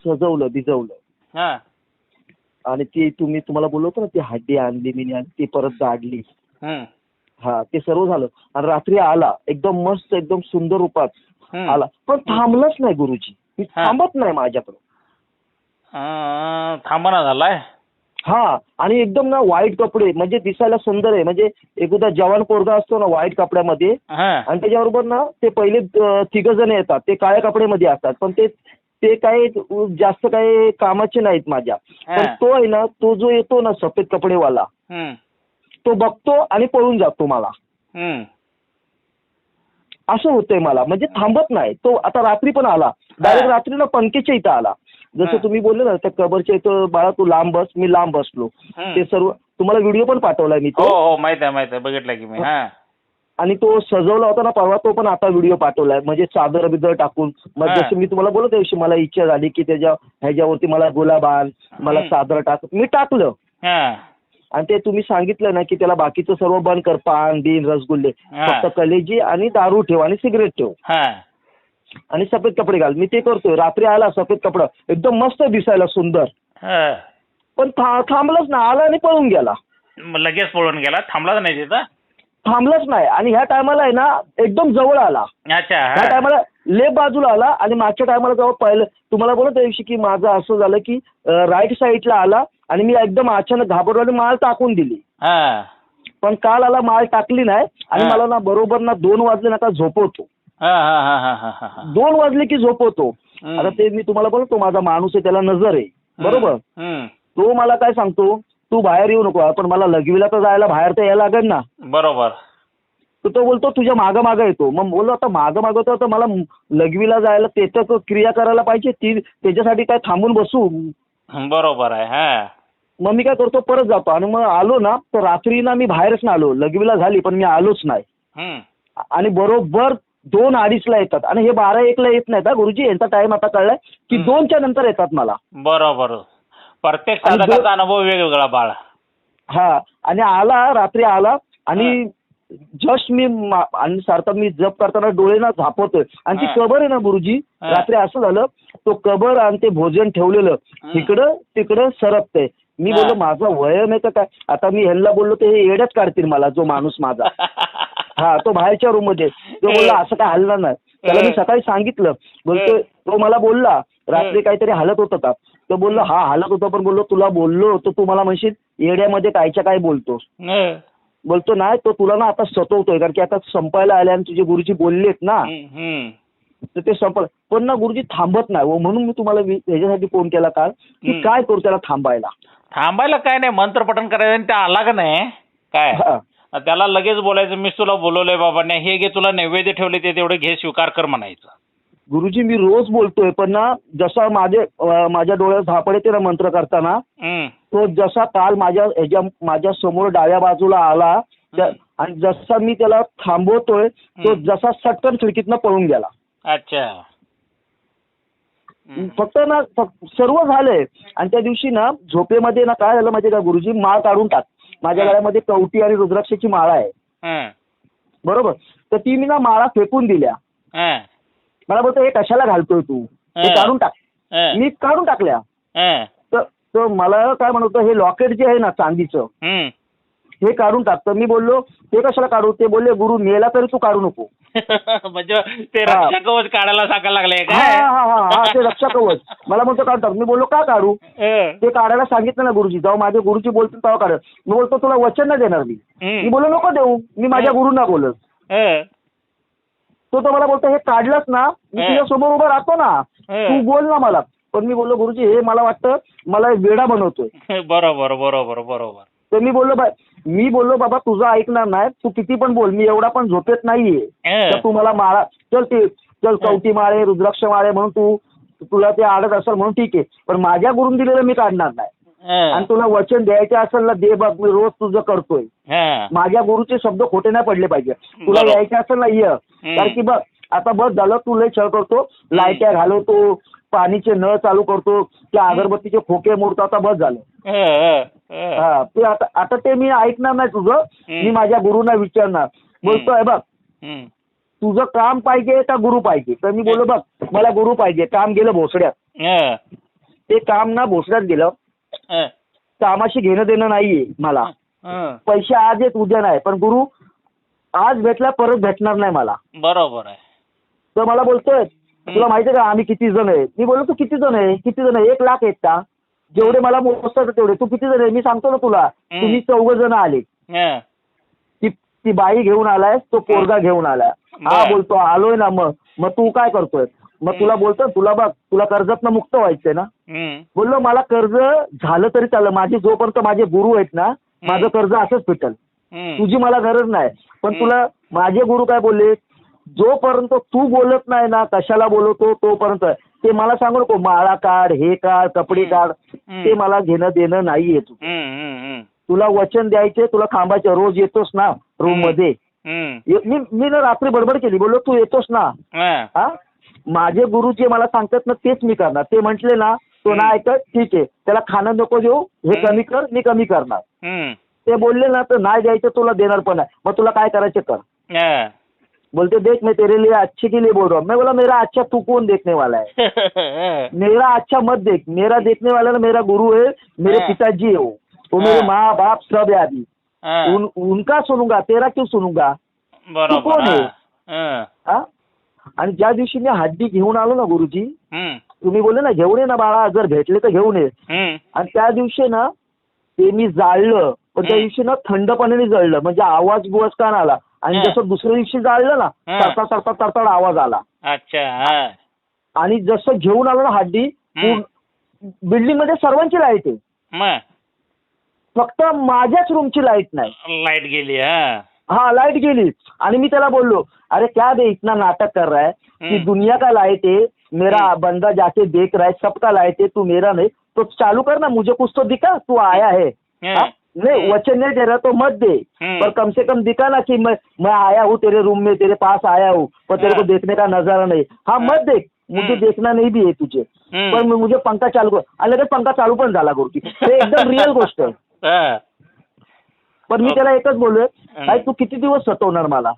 सजवलं भिजवलं. हा आणि ती तुम्हाला बोललो होतो ना, ती हड्डी आणली मी आणि ती परत जाडली. हम्म, हा ते सर्व झालं आणि रात्री आला एकदम मस्त एकदम सुंदर रूपात हम्म. आला, पण थांबलंच नाही गुरुजी. मी हा. थांबत नाही माझ्याकडं. थांबना झालाय. हा आणि एकदम ना व्हाईट कपडे, म्हणजे दिसायला सुंदर आहे, म्हणजे एखादा जवान पोरगा असतो ना व्हाईट कपड्यामध्ये, हा आणि त्याच्याबरोबर ना ते पहिले 3 जण येतात, ते काळ्या कपड्यामध्ये असतात, पण ते काही जास्त काही कामाचे नाहीत माझ्या. पण हा. तो आहे ना, तो जो येतो ना सफेद कपडेवाला, हम्म, तो बघतो आणि पळून जातो मला. हम्म. असं होतंय मला, म्हणजे थांबत नाही तो. आता रात्री पण आला, डायरेक्ट रात्रीला पंखेच्या इथं आला. जसं हा. तुम्ही बोलले ना त्या कबरच्या इथं, बाळा तू लांब बस, मी लांब बसलो. हम्म. ते सर्व तुम्हाला व्हिडिओ पण पाठवलाय मी हो तो. हो माहित आहे बघितलं की मी. हा आणि तो सजवला होता ना परवा, तो पण आता व्हिडिओ पाठवलाय, म्हणजे चादर बिदर टाकून. मग हा. जसं मी तुम्हाला बोलत त्या दिवशी मला इच्छा झाली की ह्याच्यावरती मला गुलाब आण, मला चादर टाक, मी टाकलं. हा आणि ते तुम्ही सांगितलं ना की त्याला बाकीचं सर्व बंद कर, पान बिन रसगुल्ले, हा. फक्त कलेजी आणि दारू ठेव आणि सिगरेट ठेव हा आणि सफेद कपडे घाल. मी ते करतोय. रात्री आला सफेद कपडा एकदम मस्त दिसायला सुंदर, हा. पण थांबलंच ना, आला आणि पळून गेला. मग लगेच पळून गेला, थांबलाच नाही तिथं. थांबलंच नाही. आणि ह्या टायमाला आहे ना एकदम जवळ आला. अच्छा. ह्या हा टायमाला लेफ्ट बाजूला आला आणि मागच्या टायमाला जेव्हा पाहिलं, तुम्हाला बोलत त्या दिवशी की माझं असं झालं की राईट साईडला आला आणि मी एकदम अचानक घाबरलो आणि माळ टाकून दिली. हा पण काल आला, माळ टाकली नाही आणि हा. मला ना बरोबर ना 2 वाजले ना का झोपवतो. हा हा हा हा हा हा हा. 2 वाजले की झोपवतो. हम्म. आता ते मी तुम्हाला बोलतो, माझा माणूस आहे, त्याला नजर आहे बरोबर. हम्म. तो मला काय सांगतो, तू बाहेर येऊ नको, पण मला लघवीला तर जायला बाहेर तर यायला लागेल ना. बरोबर. तर तो बोलतो तुझ्या मागं मागं येतो. मग बोललो आता मागं मागवतो तर मला लघवीला जायला त्याचं क्रिया करायला पाहिजे, ती त्याच्यासाठी काय थांबून बसू. बरोबर आहे. हा मग मी काय करतो, परत जातो आणि मग आलो ना तर रात्री ना मी बाहेरच ना आलो, लघवीला झाली पण मी आलोच नाही. हम्म. आणि बरोबर 2:30ला येतात आणि हे 12-1ला येत नाहीत. गुरुजी यांचा टाइम आता कळलाय की 2च्या नंतर येतात मला. बरोबर. प्रत्येक आणि साधकाचा अनुभव वेगवेगळा बाळा. हा आणि रात्री आला आणि जस्ट मी आणि सारखा मी जप करताना डोळे ना झापवतोय आणि ती कबर आहे ना गुरुजी, रात्री असं झालं, तो कबर आणि ते भोजन ठेवलेलं इकडं तिकडं सरकतंय. मी बोललो माझा वयम आहे का काय. आता मी ह्यांना बोललो ते हे येड्याच काढतील मला, जो माणूस माझा. हा तो बाहेरच्या रूम मध्ये तो बोलला असं काय हलणार नाही. त्याला मी सकाळी सांगितलं, बोलतो तो मला बोलला रात्री काहीतरी हालत होतं का. तो बोललो हा हालत होतं, पण बोललो तुला बोललो तर तू मला म्हणशील येड्यामध्ये कायच्या काय बोलतोस. बोलतो नाही, तो तुला ना आता सतवतोय, कारण की आता संपायला आले आणि तुझे गुरुजी बोललेत ना, तर ते संपलं. पण ना गुरुजी थांबत नाही. म्हणून मी तुम्हाला ह्याच्यासाठी फोन केला काल की काय करू त्याला थांबायला काय नाही, मंत्रपठण करायचं आणि त्या आला का नाही काय त्याला लगेच बोलायचं, मी तुला बोलवलंय बाबा, नाही हे घे तुला नैवेद्य ठेवले ते तेवढे घे, स्वीकार कर म्हणायचं. गुरुजी मी रोज बोलतोय, पण ना जसा माझ्या डोळ्यात झापड येते ना मंत्र करताना, तो जसा काल माझ्या समोर डाव्या बाजूला आला आणि जसा मी त्याला थांबवतोय, तो जसा सटकन खिडकीतनं पळून गेला. अच्छा. फक्त ना सर्व झालंय. आणि त्या दिवशी ना झोपेमध्ये ना काय झालं माहिती का गुरुजी, माळ काढून टाक. माझ्या गळ्यामध्ये कवटी आणि रुद्राक्षाची माळा आहे बरोबर, तर ती मी ना माळा फेकून दिल्या. मला बोलतो हे कशाला घालतोय तू, हे काढून टाक. मी काढून टाकल्या. तर मला काय म्हणतो, हे लॉकेट जे आहे ना चांदीचं, हे काढून टाकतं. मी बोललो ते कशाला काढू. ते बोलले गुरु मेला तरी तू काढू नको. म्हणजे ते रक्षा कवच काढायला सांगायला लागले हा ते रक्षा कवच. मला म्हणतो काढून टाक. मी बोललो का काढू. ते काढायला सांगितलं ना गुरुजी, जेव्हा माझे गुरुजी बोलतील तेव्हा काढ. मी बोलतो तुला वचन नाही देणार मी बोललो नको देऊ, मी माझ्या गुरुंना बोलत. तो मला बोलतो हे काढलंच ना, मी तुझ्या समोर उभा राहतो ना, तू बोल ना मला. पण मी बोललो गुरुजी हे मला वाटतं मला वेडा बनवतोय. बरोबर बरोबर बरोबर. तर मी बोललो बाबा तुझं ऐकणार नाही, तू किती पण बोल, मी एवढा पण झोपेत नाहीये. तर तू मला माळा चल कवटी माळे रुद्राक्ष माळे म्हणून तुला ते आडत असेल म्हणून ठीक आहे, पण माझ्या गुरुन दिलेलं मी काढणार नाही. आणि तुला वचन द्यायचं असेल ना दे बघ, मी रोज तुझं करतोय. माझ्या गुरुचे शब्द खोटे नाही पडले पाहिजे. तुला यायचं असेल ना ये, कारण की बघ आता बस झालं, तू लय छळ करतो, लाईट्या घालवतो, पाणीचे नळ चालू करतो, त्या अगरबत्तीचे खोके मोडतो, आता बस झालं. ते आता ते मी ऐकणार नाही तुझं, मी माझ्या गुरुंना विचारणार. बोलतोय बघ तुझं काम पाहिजे का गुरु पाहिजे. तर मी बोललो बघ मला गुरु पाहिजे, काम गेलं भोसड्यात. ते काम ना भोसड्यात गेलं. हं, कामाशी घेणं देणं नाहीये मला. हं. पैसे आज येत उद्या नाही, पण गुरु आज भेटला परत भेटणार नाही मला. बरोबर आहे. तर मला बोलतोय तुला माहितीये का आम्ही किती जण आहे. मी बोललो तू किती जण आहे, किती जण आहे, 1,00,000 आहेत का, जेवढे मला मोजतात तेवढे, तू किती जण आहे, मी सांगतो ना तुला. तुम्ही 4 जण आले. हं. ती बाई घेऊन आलाय, तो पोरगा घेऊन आलाय. हा बर. बोलतो आलोय ना, मग तू काय करतोय. मग तुला बोलतो तुला बघ तुला कर्जातनं मुक्त व्हायचंय ना. हं. बोललो मला कर्ज झालं तरी चालेल, माझे जोपर्यंत माझे गुरु आहेत ना माझं कर्ज असंच फिटल. हं. तुझी मला गरज नाही. पण तुला माझे गुरु काय बोलले, जोपर्यंत तू बोलत नाही ना कशाला बोलवतो तोपर्यंत ते मला सांगू नको माळा काढ, हे काढ, कपडे काढ, ते मला घेणं देणं नाहीये. तू तुला वचन द्यायचे, तुला थांबायचे. रोज येतोस ना रूम मध्ये. मी ना रात्री बडबड केली, बोललो तू येतोस ना. हा माझे गुरु जे मला सांगतात ना तेच मी करणार. ते म्हटले ना तो ना ऐकत ठीक आहे, त्याला खाणं नको देऊ, हे कमी कर, मी कमी करणार. ते बोलले ना तर नाही द्यायचं तुला देणार पण आहे. मग तुला काय करायचं कर. बोलते देख मैं तेरे लिए अच्छे के लिए बोल रहा हूँ. मैं बोला मेरा अच्छा तू कौन देखने वाला है. मेरा अच्छा मत देख. मेरा देखने वाला ना मेरा गुरु है, मेरे पिताजी है वो मेरे माँ बाप सब है अभी. उनका सुनूंगा, तेरा क्यों सुनूंगा. तू कोण आहे. आणि ज्या दिवशी मी हड्डी घेऊन आलो ना गुरुजी, तुम्ही बोलले ना घेऊन ये ना बाळा, जर भेटले तर घेऊन ये. आणि त्या दिवशी ना ते मी जाळलं, पण त्या दिवशी ना थंडपणाने जळलं, म्हणजे आवाज बुवाज का आला. आणि जसं दुसऱ्या दिवशी जाळलं ना तडतड आवाज आला. अच्छा. आणि जसं घेऊन आलो ना हड्डी, बिल्डिंग मध्ये सर्वांची लाईट आहे, फक्त माझ्याच रूमची लाईट नाही. लाईट गेली. हाँ लाइट गेली. आणि मी त्याला बोललो अरे क्या बे इतना नाटक कर रहा है कि दुनिया का लाइट है, मेरा बंदा जाके देख रहा है, सबका लाइट है, तू मेरा नहीं तो चालू कर ना, मुझे कुछ तो दिखा तू आया है. नहीं वचन नहीं दे रहा तो मत दे, पर कम से कम दिखा ना कि मैं आया हूँ तेरे रूम में, तेरे पास आया हूँ, पर तेरे को देखने का नजारा नहीं. हाँ मत देख, मुझे देखना नहीं भी है तुझे, पण मुझे पंखा चालू कर. आणि लगेच पंखा चालू पण झाला गुरुजी. हे एकदम रिअल गोष्ट आहे. पण मी त्याला एकच बोललोय, काय तू किती दिवस सतवणार मला.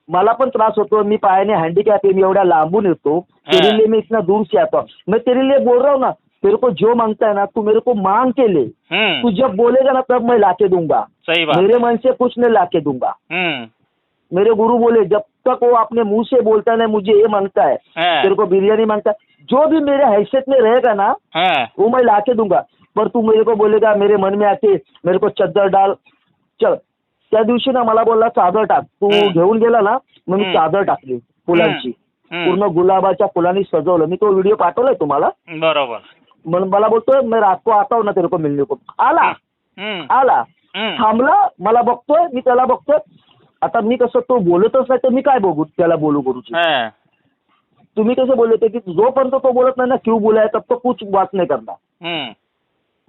मला पण त्रास होतो, मी पायाने हँडिकॅप आहे, मी एवढ्या लांबून येतो, तेरे लिए मैं इतना दूर से आता हूँ. मैं तेरे लिए बोल रहा हूँ ना, तेरे को जो मांगता है ना तू मेरे को मांग के ले. तू जब बोलेगा ना तब मैं लाके दूंगा. मेरे मन से कुछ नहीं लाके दूंगा. मेरे गुरु बोले जब तक वो अपने मुंह से बोलता है मुझे ये मांगता है, तेरे को बिरयानी मांगता है, जो भी मेरे हैसियत में रहेगा ना वो मैं लाके दूंगा. पर तू मेरे को बोलेगा मेरे मन में आके मेरे को चद्दर डाल, चल. त्या दिवशी ना मला बोलला चादर टाक. तू घेऊन गेला ना, मग मी चादर टाकली फुलांची, पूर्ण गुलाबाच्या फुलांनी सजवलं. मी तो व्हिडिओ पाठवलाय तुम्हाला. बरोबर. मला बोलतोय मैं रात को आता हूं ना तेरे को मिलने को. आला थांबला, मला बघतोय, मी त्याला बघतोय. आता मी कसं तो बोलतच नाही तर मी काय बघू त्याला बोलू गुरुजी. तुम्ही कसं बोलले की जोपर्यंत तो बोलत नाही ना क्यों बोलाय तब तो कुछ बात नाही करणार.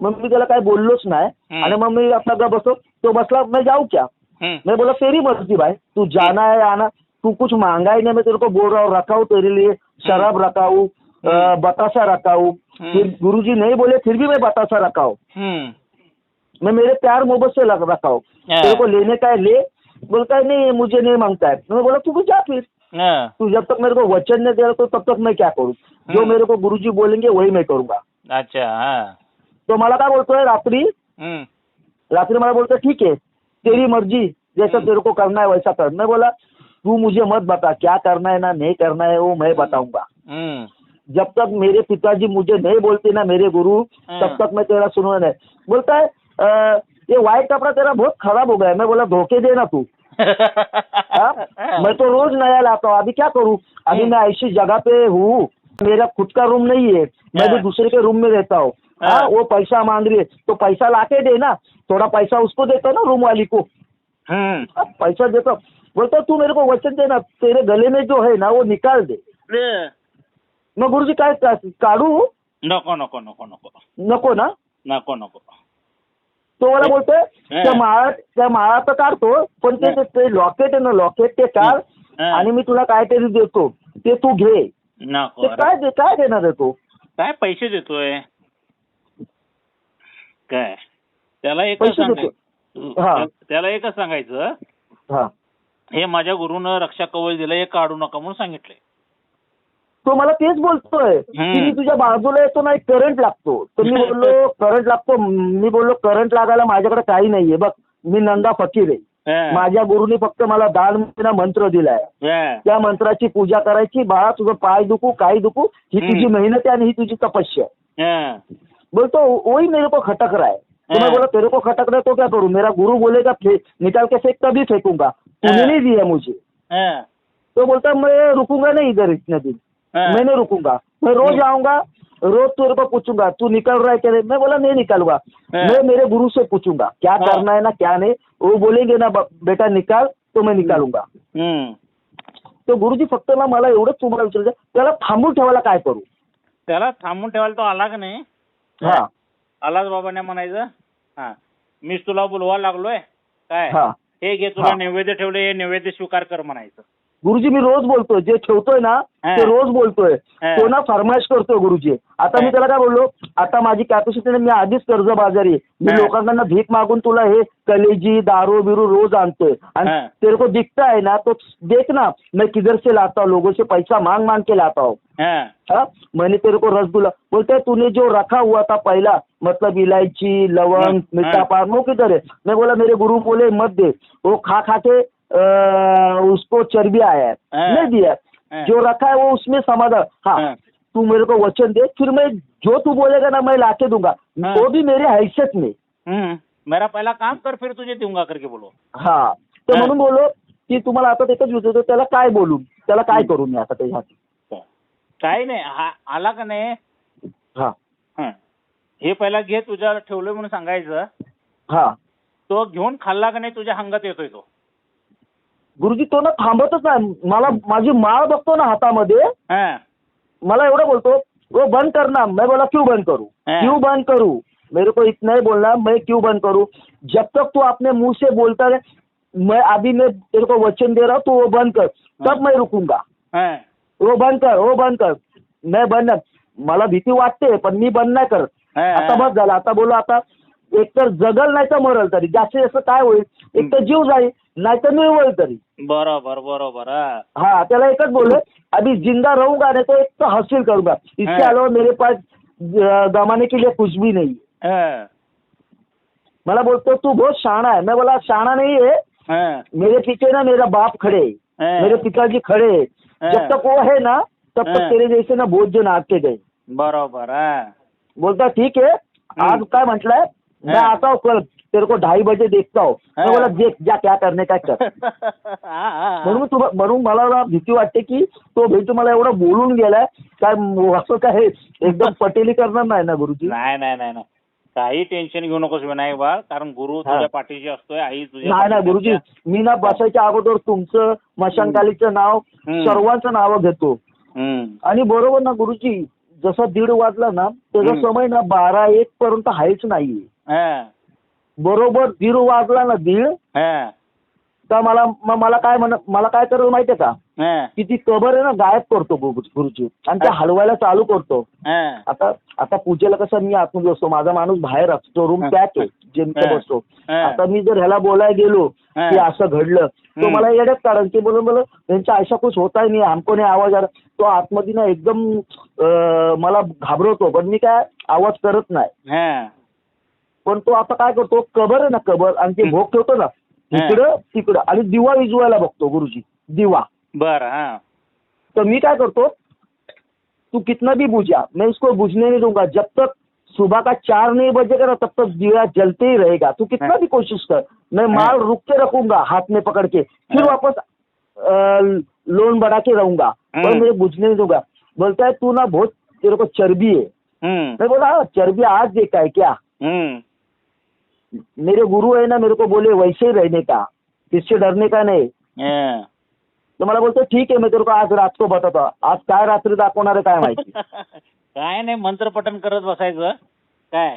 मग मी त्याला काय बोललोच नाही. आणि मग मी आपला बसतो, तो बसला, मैं जाऊ क्या. मैं बोला तेरी मर्जी भाई, तू जाना है आना, तू कुछ मांगा ही नहीं, मैं तेरे को बोल रहा हूँ रखा हूँ तेरे लिए, शराब रखा हूँ, बतासा रखा हूँ. फिर गुरुजी नहीं बोले फिर भी मैं बतासा रखा हूँ. मैं मेरे प्यार मोहब्बत से रखा हूँ. तेरे को लेने का है ले. बोलता है नहीं मुझे नहीं मांगता है. मैं बोला तू जा फिर, तू जब तक मेरे को वचन नहीं दे रहा तो तब तक मैं क्या करूँ. जो मेरे को गुरुजी बोलेंगे वही मैं करूँगा. अच्छा. तो मला काय बोलतोय रात्री मला बोलतोय ठीक है तेरी मर्जी, जैसा तेरे को करना है वैसा कर. मैं बोला तू मुझे मत बता क्या करना है ना नहीं करना है, वो मैं बताऊंगा. जब तक मेरे पिताजी मुझे नहीं बोलते ना मेरे गुरु, तब तक मैं तेरा सुनूंगा नहीं. बोलता है ये व्हाइट कपड़ा तेरा बहुत खराब हो गया है. मैं बोला धोखे देना तू. मैं तो रोज नया लाता हूँ, अभी क्या करूँ. अभी मैं ऐसी जगह पे हूँ, मेरा खुद का रूम नहीं है, मैं भी दूसरे के रूम में रहता हूँ. वो पैसा मांग रही है तो पैसा लाके दे ना, थोड़ा पैसा उसको देता ना रूम वाली को. पैसा देता. बोलता तू मेरे को वचन देना, तेरे गले में जो है ना वो निकाल दे. मग गुरुजी काय काढू. नको नको नको नको नको ना. नको नको. तो मला बोलतोय त्या माळा तर काढतो, पण ते लॉकेट आहे ना लॉकेट ते काढ, आणि मी तुला काहीतरी देतो ते तू घे. नको. काय देणार आहे तो. काय पैसे देतोय काय. त्याला एकच सांगायचं, त्याला एकच सांगायचं हे माझ्या गुरुनं रक्षा कवच दिलं, हे काढू नका म्हणून सांगितलंय. तो मला तेच बोलतोय की मी तुझ्या बाजूला येतो नाही करंट लागतो. तर मी बोललो करंट लागतो. मी बोललो करंट लागायला माझ्याकडे काही नाहीये बघ, मी नंगा फकीर आहे. माझ्या गुरुनी फक्त मला दान महिना मंत्र दिलाय. त्या मंत्राची पूजा करायची. बाळा तुझं पाय दुखू काही दुखू, ही तुझी मेहनत आहे आणि ही तुझी तपस्या आहे. बोलतो वही मेरे को खटक रहा है. तो मैं बोला तेरे को खटक रहा है तो क्या करूं, मेरा गुरु बोलेगा निकाल के फेंक तभी फेंकूंगा, तूने नहीं दिया मुझे. तो बोलता मैं रुकूंगा नहीं इधर इतने दिन, मैं नहीं रुकूंगा, मैं रोज आऊंगा, रोज तेरे को पूछूंगा तू निकल रहा है क्या. मैं बोला नहीं निकालूंगा, मैं मेरे गुरु से पूछूंगा क्या करना है ना क्या नहीं. वो बोलेंगे ना बेटा निकाल तो मैं निकालूंगा. तो गुरुजी फक्त ना मला एवढंच तुम्हाला विचारायचं, त्याला थांबून ठेवायला काय करू. त्याला थांबून ठेवायला तो आला का नाही. हा आलाच बाबाने म्हणायचं हा मीच तुला बोलवा लागलोय काय, हा हे घे तुला नैवेद्य ठेवले, हे नैवेद्य स्वीकार कर म्हणायचं. गुरुजी मी रोज बोलतोय, जे ठेवतोय ना ते रोज बोलतोय. तो ना फरमाईश करतोय गुरुजी. आता मी त्याला काय बोललो, आता माझी कॅपॅसिटी मी आधीच कर्जबाजारी, मी लोकांना भीक मागून तुला हे कलेजी दारू बिरू रोज आणतोय आणि तेरे को दिखता है ना तो देख ना मैं किधर से लाता हूँ, लोगों से पैसा मांग मांग के लाता हूँ. मैंने तेरे को रसगुल्ला बोलते तूने जो रखा हुआ था पहला मतलब इलायची लवंग मीठा पान वो किधर है. मैं बोला मेरे गुरु बोले मत दे, वो खा खा के उसको चर्बी आया है, नहीं दिया. जो रखा है वो उसमें समाधान. हाँ तू मेरे को वचन दे, फिर मैं जो तू बोलेगा ना मैं लाके दूंगा, वो भी मेरे हैसियत में. मेरा पहिला काम कर फिर तुझे देऊंगा करके बोलो. हा तर म्हणून बोललो की तुम्हाला आता एकच विचारतो, त्याला काय बोलू, त्याला काय करू मी आता त्याच्यासाठी. काही नाही, हा आला का नाही. हा हे पहिला घे तुझ्या ठेवलंय म्हणून सांगायचं. हा तो घेऊन खाल्ला का नाही तुझ्या अंगात येतोय तो. गुरुजी तो ना थांबतच नाही. मला माझी माळ बघतो ना हातामध्ये, मला एवढं बोलतो वो बंद करना. मैं बोला क्यों बंद करूं, क्यों बंद करूं, मेरे को इतना ही बोलना मैं क्यों बंद करूं. जब तक तू अपने मुंह से बोलता है मैं अभी मैं तेरे को वचन दे रहा हूँ तो वो बंद कर, तब मैं रुकूंगा. वो बंद कर, वो बंद कर. मैं बंद, मला भीती वाटते पण मी बंद नाही करत. आता बस झालं. आता बोलो आता एकतर जगल नाही तर मरल तरी, जास्तीत जास्त काय होईल, एक तर जीव जाईल नाही तर मिळवल तरी. बरोबर बरोबर. हाँ त्याला एकच बोललो अभी जिंदा रहूंगा नहीं तो एक तो हासिल करूंगा, इसके अलावा मेरे पास गमाने के लिए कुछ भी नहीं. मला बोलतो तू बहुत शाना है. मैं बोला शाना नहीं है, मेरे पीछे ना मेरा बाप खड़े, मेरे पिताजी खड़े, जब तक वो है ना तब तक तेरे जैसे ना बहुत जन आके गए. बरोबर. बोलता ठीक है आज काय म्हटलंय, मैं आता हूँ कल तेरे को 2:30 बजे देखता हूँ. मैं बोला देख जा क्या करने का कर. म्हणून मला ना भीती वाटते की तो भेटू मला एवढं बोलून गेलाय काय असं काय एकदम पटेली करणार नाही ना गुरुजी. नाही नाही नाही नाही काही टेन्शन घेऊ नकोस विनायक बाळ, कारण गुरु तुझ्या पाठीशी असतोय, आई तुझ्या. नाही नाही गुरुजी मी ना बसायच्या अगोदर तुमचं मशानकालीचं नाव सर्वांचं नाव घेतो. आणि बरोबर ना गुरुजी जसं 1:30 वाजला ना त्याचा समय ना 12-1 पर्यंत आहेच नाहीये. बरोबर 1:30 वाजला ना 1:30 तर मला काय मला काय करायला माहितीये का, की ती कबर आहे ना गायब करतो गुरुजी आणि ते हलवायला चालू करतो. आता पूजेला कसं मी आतमध्ये बसतो, माझा माणूस बाहेर असतो, रूम पॅक आहे जेमते बसतो. आता मी जर ह्याला बोलायला गेलो की असं घडलं तो मला येड्यात काढेल की बोलून त्यांच्या आयशा कुछ होता नाही हमको नाही आवाज आला. तो आतमध्ये ना एकदम मला घाबरवतो पण मी काय आवाज करत नाही. पण तो आता काय करतो, कबर आहे ना कबर आणि ते भोग ठेवतो ना इकडं तिकडं आणि दिवा विजवायला बघतो गुरुजी, दिवा. बरं. तर मी काय करतो, तू कितना भी बुझा मैं इसको बुझने नहीं दूंगा, जब तक सुबह का 4 नहीं बजेगा ना तब तक दिया जलते ही रहेगा. तू कितना भी कोशिश कर, मैं माल रुक के रखूंगा हाथ में पकड़ के, फिर वापस लोन बढ़ा के रहूंगा पर मैं बुझने नहीं दूंगा. बोलता है तू ना बहुत तेरे को चर्बी है. मैं बोला चर्बी आज देखा है क्या, मेरे गुरु है ना मेरे को बोले वैसे ही रहने का, किससे डरने का नहीं. तो मला बोलतो ठीक आहे मी तेरे को आज रात को बतातो. आज काय रात्री दाखवणार आहे काय माहिती. काय नाही मंत्रपठण करत बसायचं काय,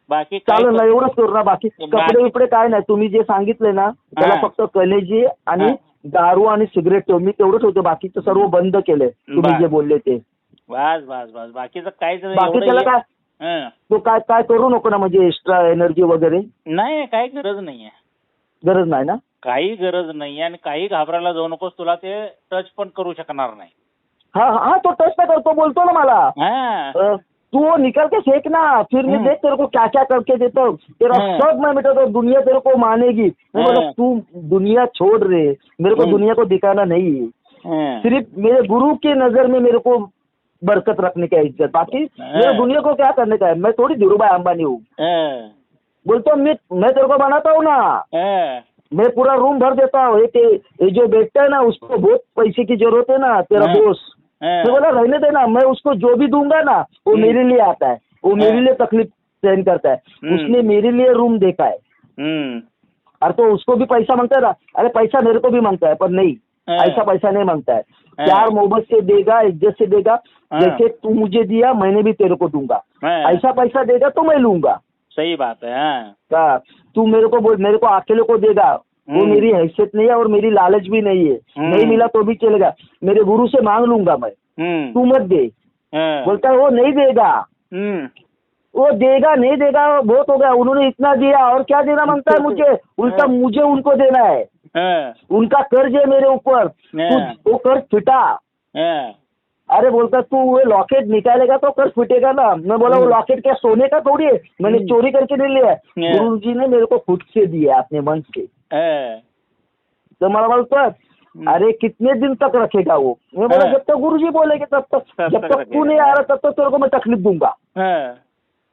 बाकी चालेल ना एवढंच करू ना. बाकी कपडे बिपडे काय नाही, तुम्ही जे सांगितले ना त्याला फक्त कलेजी आणि दारू आणि सिगरेट ठेव, मी तेवढं ठेवतो, बाकीचं सर्व बंद केलंय तुम्ही जे बोलले ते. बस बस बस बाकीचं काहीच नाही. बाकी त्याला काय तो काय काय करू नको ना म्हणजे एक्स्ट्रा एनर्जी वगैरे. नाही काही गरज नाहीये. गरज नाही ना, काही गरज नाही आणि काही घाबरायला जाऊ नकोस, तुला ते टच पण करू शकणार नाही. हाँ हाँ तो टेस्ट करतो, बोलतो ना मला हाँ तू वो निकल के फेंक ना, फिर मैं देख तेरे को क्या क्या करके देता हूँ, तेरा सब मैं मिटा दो, दुनिया तेरे को मानेगी। मैं बोला तू दुनिया छोड़ रे, मेरे को दुनिया को दिखाना नहीं है, सिर्फ मेरे गुरु की नजर में मेरे को बरकत रखने का इज्जत, बाकी मेरे दुनिया को क्या करने का है, मैं थोड़ी धीरूभाई अंबानी हूँ। बोलता मैं तेरे को बनाता हूँ ना, मैं पूरा रूम भर देता हूँ, ये जो बेटा है ना उसको बहुत पैसे की जरूरत है ना, तेरा दोस्त। मैं बोला रहने देना, मैं उसको जो भी दूंगा ना वो मेरे लिए आता है, वो मेरे लिए तकलीफ सहन करता है, उसने मेरे लिए रूम देखा है। अरे तो उसको भी पैसा मांगता है ना, अरे पैसा मेरे को भी मांगता है, पर नहीं ऐसा पैसा नहीं मांगता है, प्यार मोहब्बत से देगा, इज्जत से देगा, जैसे तू मुझे दिया मैंने भी तेरे को दूंगा, ऐसा पैसा देगा तो मैं लूंगा। सही बात है। क्या तू मेरे को अकेले को देगा, वो मेरी हैसियत नहीं है और मेरी लालच भी नहीं है, नहीं मिला तो भी चलेगा, मेरे गुरु से मांग लूंगा मैं, तू मत दे। बोलता है वो नहीं देगा, वो देगा नहीं देगा बहुत हो गया, उन्होंने इतना दिया और क्या देना मांगता है मुझे, उल्टा मुझे उनको देना है, उनका कर्ज है मेरे ऊपर, वो कर्ज फिटा। अरे बोलता तू वो लॉकेट निकालेगा तो कर्ज फिटेगा ना। मैं बोला वो लॉकेट क्या सोने का थोड़ी है, मैंने चोरी करके नहीं लिया है, गुरु जी ने मेरे को खुद से दिया अपने मन से। तो मैं बोलता अरे कितने दिन तक रखेगा वो, मैं बोला जब तक गुरु जी बोलेंगे तब तक, जब तक तू नहीं आ रहा तब तक तेरे को मैं तकलीफ दूंगा।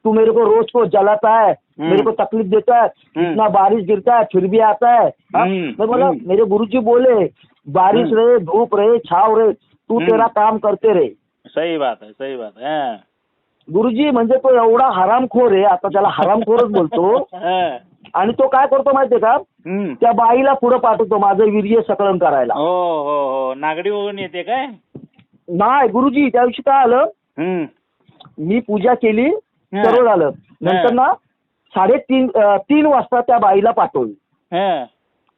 तू मेरे को रोज को जलाता है, मेरे को तकलीफ देता है, इतना बारिश गिरता है फिर भी आता है। मैं बोला मेरे गुरुजी बोले बारिश रहे धूप रहे छाव रहे तू तेरा काम करते रहे। सही बात है, सही बात है। गुरुजी म्हणजे तो एवढा हरामखोर आहे, आता त्याला हरामखोरच बोलतो। आणि तो काय करतो माहितीये का, त्या बाईला पुढे पाठवतो माझं वीर्य सकलन करायला। हो नागडी होऊन येते काय? नाही गुरुजी त्या दिवशी काय आलं, मी पूजा केली सर्व झालं, नंतर ना 3:30 वाजता त्या बाईला पाठवली,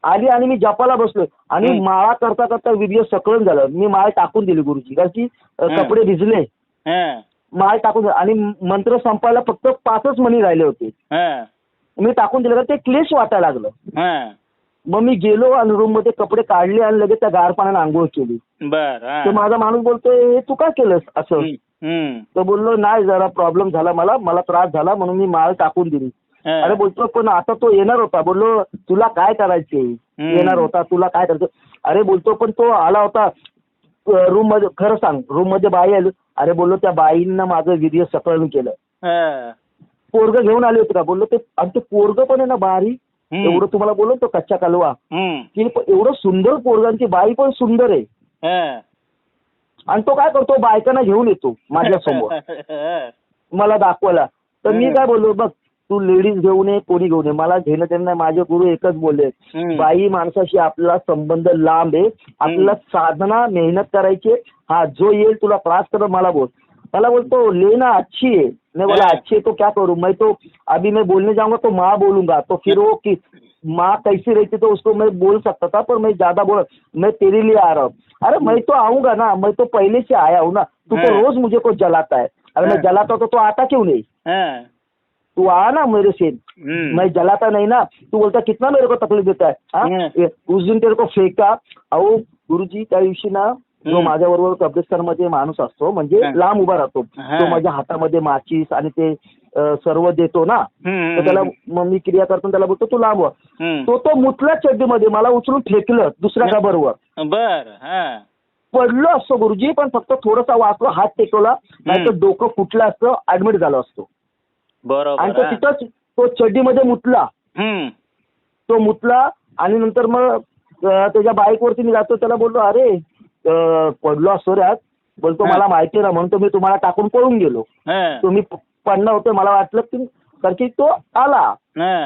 आली आणि मी जपाला बसलोय आणि माळा करता करता वीर्य सकलन झालं, मी माळ टाकून दिली गुरुजी, कारण की कपडे भिजले, माळ टाकून आणि मंत्र संपायला फक्त 5च मणी राहिले होते, मी टाकून दिलं, ते क्लेश वाटायला लागलं। मग मी गेलो आणि रूम मध्ये कपडे काढले आणि लगेच त्या गार पाण्याने आंघोळ केली। तर माझा माणूस बोलतोय हे तू का केलंस असं, तर बोललो नाही जरा प्रॉब्लेम झाला, मला त्रास झाला म्हणून मी माळ टाकून दिली। अरे बोलतो पण आता तो येणार होता, बोललो तुला काय करायचे, येणार होता तुला काय करायचं, अरे बोलतो पण तो आला होता रूम मध्ये, खरं सांग रूम मध्ये बाई आली, अरे बोललो त्या बाईंना माझं वीर्य सकलन केलं। पोरग घेऊन आले होते का, बोललो ते, आणि ते पोरग पण आहे ना बारी एवढं तुम्हाला बोललो तो कच्चा कालवा, की एवढं सुंदर पोरगांची बाई पण सुंदर आहे, आणि तो काय करतो बायकांना घेऊन येतो माझ्यासमोर मला दाखवायला। तर मी काय बोललो बघ तू लेडीज घेऊन ये कोणी घेऊन ये, मला घेणं त्यांना नाही, माझे गुरु एकच बोलले बाई माणसाशी आपला संबंध लांब आहे, आपल्याला साधना मेहनत करायची, हा जो येईल तुला त्रास कर मला बोल। मला बोलतो लेना अच्छी है, मैं बोला अच्छी है तो क्या करूँ, मैं तो अभी मैं बोलने जाऊंगा तो माँ बोलूंगा, तो फिर वो कि माँ कैसी रहती तो उसको मैं बोल सकता था, पर मैं ज्यादा बोला मैं तेरे लिए आ रहा हूँ। अरे मैं तो आऊंगा ना, मैं तो पहले से आया हूँ ना, तू तो रोज मुझे को जलाता है, अरे मैं जलाता तो आता क्यों नहीं, तू आ ना मेरे से, मैं जलाता नहीं ना, तू बोलता कितना मेरे को तकलीफ देता है। उस दिन तेरे को फेंका, अहो गुरुजी त्या दिवशी ना जो माझ्याबरोबर कब्रिस्तानमध्ये माणूस असतो म्हणजे लांब उभा राहतो, तो माझ्या हातामध्ये माचीस आणि ते सर्व देतो ना, तर त्याला मग मी क्रिया करतो त्याला बोलतो तू लांब, तो मुतला चड्डीमध्ये मला उचलून फेकलं दुसऱ्या कबरवर, पडलो असतो गुरुजी पण फक्त थोडासा वाचलो, हात टेकवला नाही तर डोकं फुटलं असतं, ऍडमिट झालो असतो। आणि तो तिथंच तो चड्डीमध्ये मुतला, तो मुतला आणि नंतर मग त्याच्या बाईकवरती मी जातो, त्याला बोललो अरे पडलो असतो रे आज, बोलतो मला माहिती ना म्हणून मी तुम्हाला टाकून पळून गेलो, तुम्ही पडणं होतं मला वाटलं की, कारण की तो आला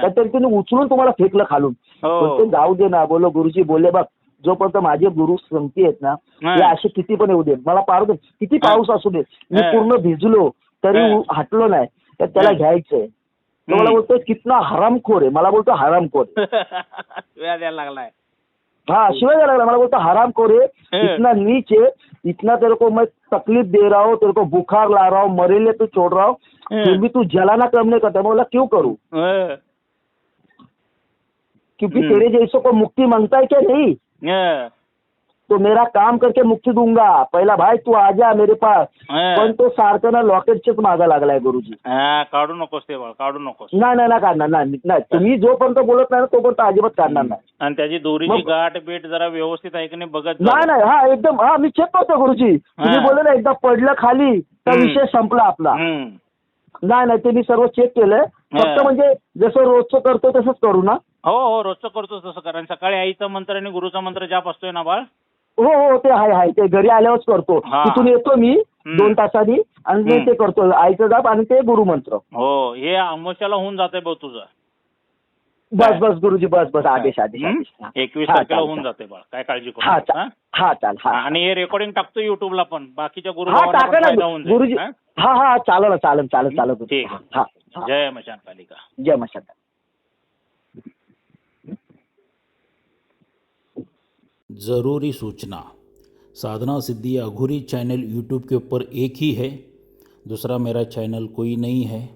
तर तिने उचलून तुम्हाला फेकलं खालून, जाऊ दे ना, बोलो गुरुजी बोलले बघ जोपर्यंत माझे गुरु संगती आहेत ना ते असे किती पण येऊ दे, मला पारू दे, किती पाऊस असू दे, मी पूर्ण भिजलो तरी हटलो नाही, तर त्याला घ्यायचंय। तो मला बोलतोय कितना हरामखोर आहे, मला बोलतो हरामखोर लागलाय, हाँ शिवाय लग रहा, मला बोलता हरामखोर है, इतना नीच है, इतना तेरे को मैं तकलीफ दे रहा हूँ, तेरे को बुखार ला रहा हूँ, मरेले तू छोड़ रहा हूँ, फिर भी तू जलाना कम नहीं करता। मैं बोला क्यों करूँ, क्योंकि तेरे जैसों को मुक्ति मांगता है क्या नहीं, तो मेरा काम करके मुक्ती दूंगा, पहिला भाई तू आजा मेरे पास. पण तो सारखं ना लॉकेटच्याच मागा लागलाय गुरुजी. काढू नकोस ते बाळ, काढू नकोस. नाही काढणार नाही. तुम्ही जोपर्यंत बोलत नाही ना तोपर्यंत अजिबात काढणार नाही. आणि त्याची दोरीची गाठ बीट जरा व्यवस्थित आहे की नाही बघत जा. नाही हा एकदम मी चेक करतो गुरुजी. तुम्ही बोलले ना एकदा पडलं खाली तर विषय संपला आपला. नाही ते मी सर्व चेक केलंय. फक्त म्हणजे जसं रोजचं करतो तसंच करू ना. हो रोजचं करतो तसं करा. आणि सकाळी आईचा मंत्र आणि गुरुचा मंत्र जाप असतोय ना बाळ. हो ते आहे ते घरी आल्यावरच करतो. तिथून येतो मी 2 तासांनी आणि मी ते करतो आईचं जाप आणि ते गुरुमंत्र. हो हे अमावस्याला होऊन जाते भाऊ तुझं. बस गुरुजी बस आदेश 21 तारखेला होऊन जाते बाळ, काय काळजी करू नका. हा चाल. आणि हे रेकॉर्डिंग टाकतो युट्यूबला पण बाकीच्या टाका ना गुरुजी. हा चालेल. ठीक आहे. जय मशान कालिका. जय मशान. ज़रूरी सूचना, साधना सिद्धि अघोरी चैनल यूट्यूब के ऊपर एक ही है, दूसरा मेरा चैनल कोई नहीं है.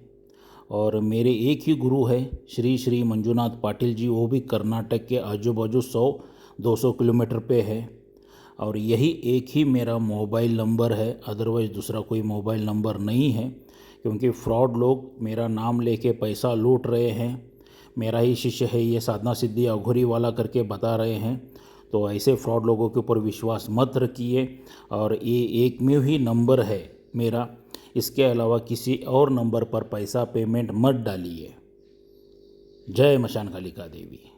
और मेरे एक ही गुरु है श्री मंजुनाथ पाटिल जी, वो भी कर्नाटक के आजू बाजू 100-200 किलोमीटर पे है. और यही एक ही मेरा मोबाइल नंबर है, अदरवाइज़ दूसरा कोई मोबाइल नंबर नहीं है, क्योंकि फ्रॉड लोग मेरा नाम लेके पैसा लूट रहे हैं. मेरा ही शिष्य है ये साधना सिद्धि अघोरी वाला करके बता रहे हैं. तो ऐसे फ्रॉड लोगों के ऊपर विश्वास मत रखिए. और ये एकमेव ही नंबर है मेरा, इसके अलावा किसी और नंबर पर पैसा पेमेंट मत डालिए. जय मशान कालिका देवी.